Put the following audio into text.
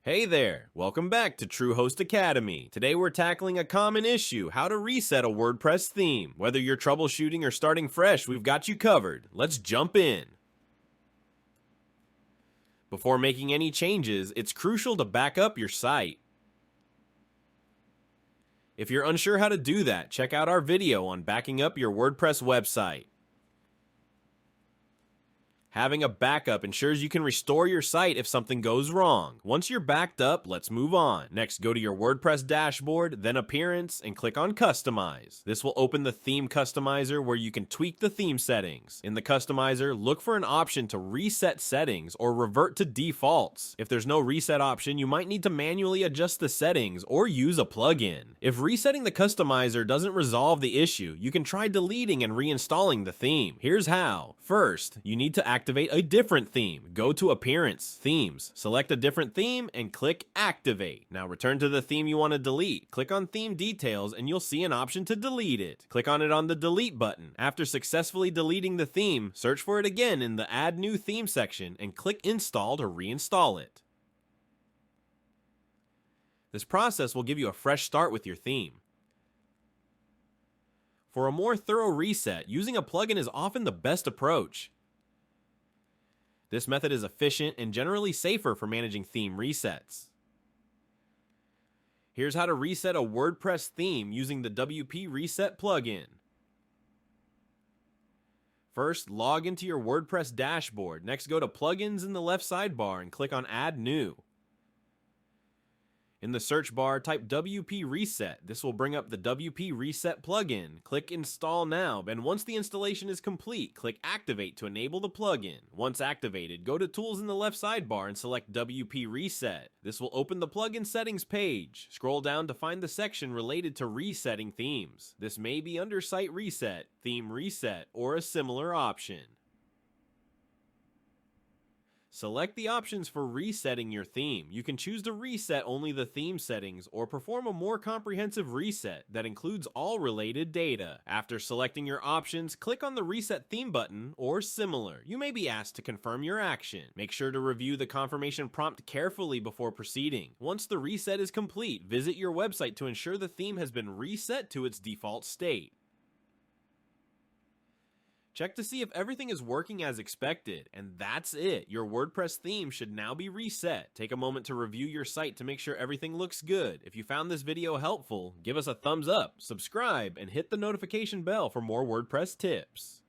Hey there, welcome back to Truehost Academy. Today we're tackling a common issue, how to reset a WordPress theme. Whether you're troubleshooting or starting fresh, we've got you covered. Let's jump in. Before making any changes, it's crucial to back up your site. If you're unsure how to do that, check out our video on backing up your WordPress website. Having a backup ensures you can restore your site if something goes wrong. Once you're backed up, let's move on. Next, go to your WordPress dashboard, then Appearance, and click on Customize. This will open the Theme Customizer where you can tweak the theme settings. In the Customizer, look for an option to reset settings or revert to defaults. If there's no reset option, you might need to manually adjust the settings or use a plugin. If resetting the Customizer doesn't resolve the issue, you can try deleting and reinstalling the theme. Here's how. First, you need to activate a different theme. Go to Appearance, Themes, select a different theme, and click Activate. Now return to the theme you want to delete. Click on Theme Details and you'll see an option to delete it. Click on it on the Delete button. After successfully deleting the theme, search for it again in the Add New Theme section and click Install to reinstall it. This process will give you a fresh start with your theme. For a more thorough reset, using a plugin is often the best approach. This method is efficient and generally safer for managing theme resets. Here's how to reset a WordPress theme using the WP Reset plugin. First, log into your WordPress dashboard. Next, go to Plugins in the left sidebar and click on Add New. In the search bar, type WP Reset. This will bring up the WP Reset plugin. Click Install Now, and once the installation is complete, click Activate to enable the plugin. Once activated, go to Tools in the left sidebar and select WP Reset. This will open the plugin settings page. Scroll down to find the section related to resetting themes. This may be under Site Reset, Theme Reset, or a similar option. Select the options for resetting your theme. You can choose to reset only the theme settings or perform a more comprehensive reset that includes all related data. After selecting your options, click on the Reset Theme button or similar. You may be asked to confirm your action. Make sure to review the confirmation prompt carefully before proceeding. Once the reset is complete, visit your website to ensure the theme has been reset to its default state. Check to see if everything is working as expected, and that's it. Your WordPress theme should now be reset. Take a moment to review your site to make sure everything looks good. If you found this video helpful, give us a thumbs up, subscribe, and hit the notification bell for more WordPress tips.